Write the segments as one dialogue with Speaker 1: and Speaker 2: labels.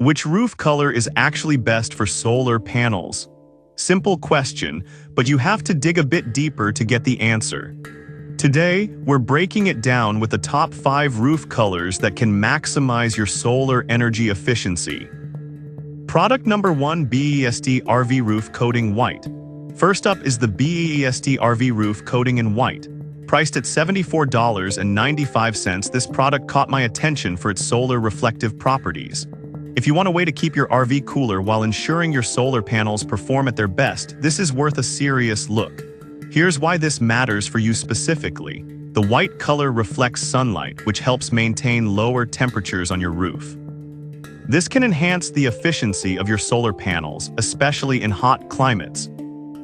Speaker 1: Which roof color is actually best for solar panels? Simple question, but you have to dig a bit deeper to get the answer. Today, we're breaking it down with the top 5 roof colors that can maximize your solar energy efficiency. Product number 1: BEST RV Roof Coating White. First up is the BEST RV Roof Coating in White. Priced at $74.95, this product caught my attention for its solar reflective properties. If you want a way to keep your RV cooler while ensuring your solar panels perform at their best, this is worth a serious look. Here's why this matters for you specifically. The white color reflects sunlight, which helps maintain lower temperatures on your roof. This can enhance the efficiency of your solar panels, especially in hot climates.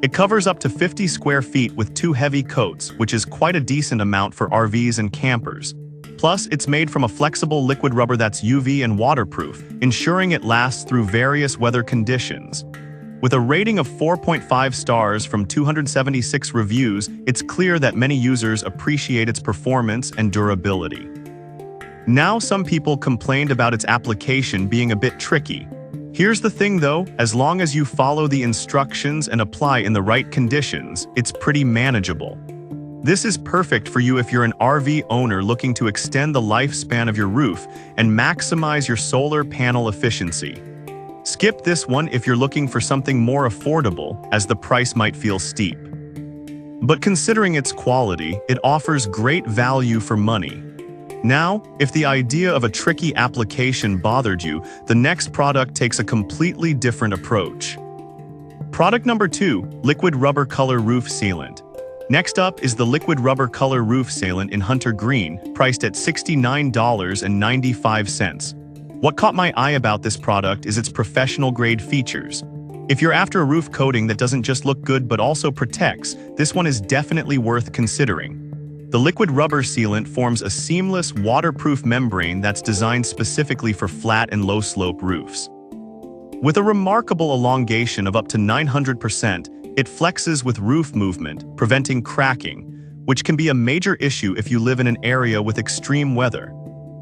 Speaker 1: It covers up to 50 square feet with 2 heavy coats, which is quite a decent amount for RVs and campers. Plus, it's made from a flexible liquid rubber that's UV and waterproof, ensuring it lasts through various weather conditions. With a rating of 4.5 stars from 276 reviews, it's clear that many users appreciate its performance and durability. Now, some people complained about its application being a bit tricky. Here's the thing though, as long as you follow the instructions and apply in the right conditions, it's pretty manageable. This is perfect for you if you're an RV owner looking to extend the lifespan of your roof and maximize your solar panel efficiency. Skip this one if you're looking for something more affordable, as the price might feel steep. But considering its quality, it offers great value for money. Now, if the idea of a tricky application bothered you, the next product takes a completely different approach. Product number 2: Liquid Rubber Color Roof Sealant. Next up is the Liquid Rubber Color Roof Sealant in Hunter Green, priced at $69.95. What caught my eye about this product is its professional-grade features. If you're after a roof coating that doesn't just look good but also protects, this one is definitely worth considering. The liquid rubber sealant forms a seamless, waterproof membrane that's designed specifically for flat and low-slope roofs. With a remarkable elongation of up to 900%, it flexes with roof movement, preventing cracking, which can be a major issue if you live in an area with extreme weather.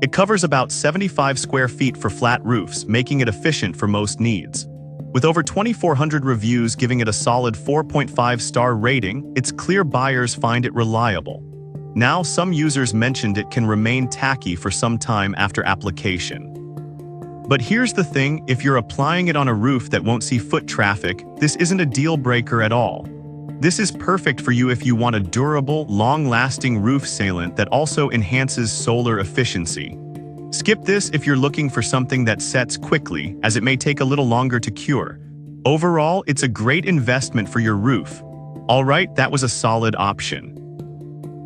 Speaker 1: It covers about 75 square feet for flat roofs, making it efficient for most needs. With over 2,400 reviews giving it a solid 4.5-star rating, it's clear buyers find it reliable. Now, some users mentioned it can remain tacky for some time after application. But here's the thing, if you're applying it on a roof that won't see foot traffic, this isn't a deal breaker at all. This is perfect for you if you want a durable, long-lasting roof sealant that also enhances solar efficiency. Skip this if you're looking for something that sets quickly, as it may take a little longer to cure. Overall, it's a great investment for your roof. Alright, that was a solid option.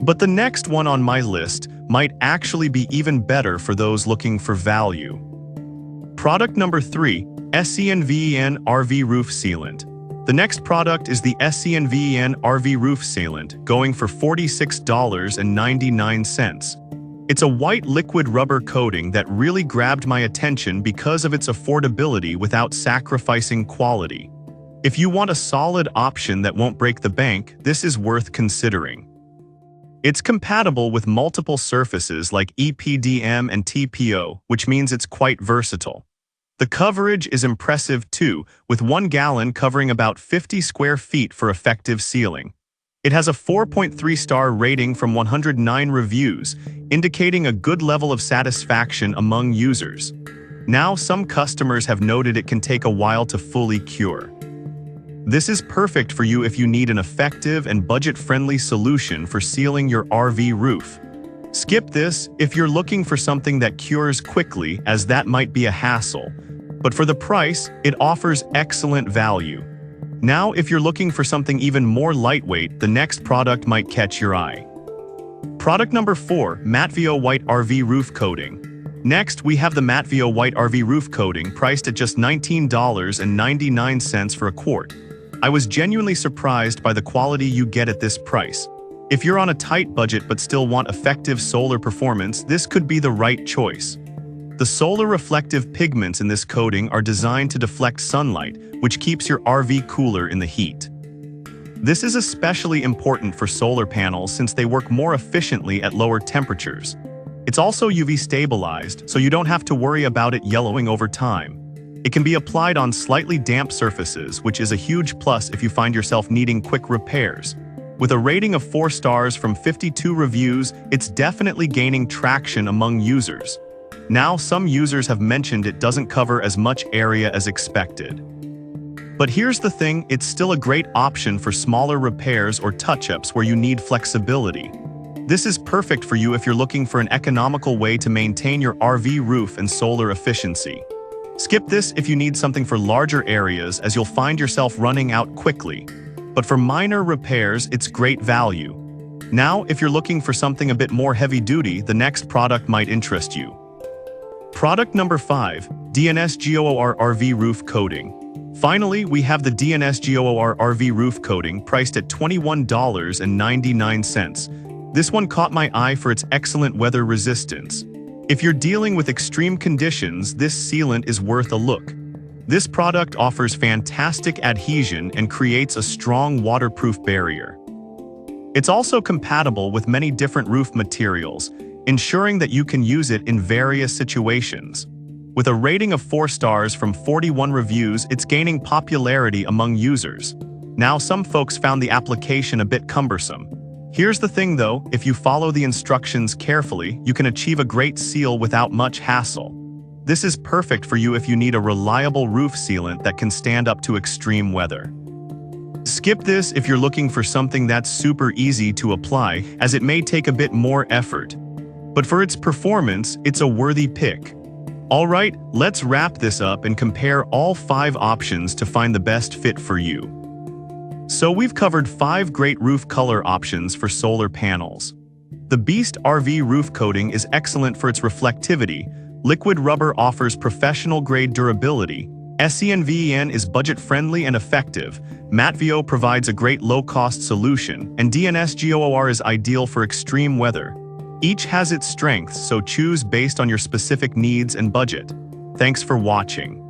Speaker 1: But the next one on my list might actually be even better for those looking for value. Product number 3: SCNVEN RV Roof Sealant. The next product is the SCNVEN RV Roof Sealant, going for $46.99. It's a white liquid rubber coating that really grabbed my attention because of its affordability without sacrificing quality. If you want a solid option that won't break the bank, this is worth considering. It's compatible with multiple surfaces like EPDM and TPO, which means it's quite versatile. The coverage is impressive too, with 1 gallon covering about 50 square feet for effective sealing. It has a 4.3-star rating from 109 reviews, indicating a good level of satisfaction among users. Now, some customers have noted it can take a while to fully cure. This is perfect for you if you need an effective and budget-friendly solution for sealing your RV roof. Skip this if you're looking for something that cures quickly, as that might be a hassle. But for the price, it offers excellent value. Now, if you're looking for something even more lightweight, the next product might catch your eye. Product number 4: Matveo White RV Roof Coating. Next, we have the Matveo White RV Roof Coating, priced at just $19.99 for a quart. I was genuinely surprised by the quality you get at this price. If you're on a tight budget but still want effective solar performance, this could be the right choice. The solar reflective pigments in this coating are designed to deflect sunlight, which keeps your RV cooler in the heat. This is especially important for solar panels since they work more efficiently at lower temperatures. It's also UV stabilized, so you don't have to worry about it yellowing over time. It can be applied on slightly damp surfaces, which is a huge plus if you find yourself needing quick repairs. With a rating of 4 stars from 52 reviews, it's definitely gaining traction among users. Now, some users have mentioned it doesn't cover as much area as expected. But here's the thing, it's still a great option for smaller repairs or touch-ups where you need flexibility. This is perfect for you if you're looking for an economical way to maintain your RV roof and solar efficiency. Skip this if you need something for larger areas, as you'll find yourself running out quickly. But for minor repairs, it's great value. Now, if you're looking for something a bit more heavy-duty, the next product might interest you. Product number 5, DNS-GOOR RV Roof Coating. Finally, we have the DNS-GOOR RV Roof Coating, priced at $21.99. This one caught my eye for its excellent weather resistance. If you're dealing with extreme conditions, this sealant is worth a look. This product offers fantastic adhesion and creates a strong waterproof barrier. It's also compatible with many different roof materials, ensuring that you can use it in various situations. With a rating of 4 stars from 41 reviews, it's gaining popularity among users. Now, some folks found the application a bit cumbersome. Here's the thing though, if you follow the instructions carefully, you can achieve a great seal without much hassle. This is perfect for you if you need a reliable roof sealant that can stand up to extreme weather. Skip this if you're looking for something that's super easy to apply, as it may take a bit more effort. But for its performance, it's a worthy pick. Alright, let's wrap this up and compare all 5 options to find the best fit for you. So we've covered 5 great roof color options for solar panels. The Beast RV Roof Coating is excellent for its reflectivity, liquid rubber offers professional-grade durability, SENVEN is budget-friendly and effective, MatVO provides a great low-cost solution, and DNS-GOOR is ideal for extreme weather. Each has its strengths, so choose based on your specific needs and budget. Thanks for watching.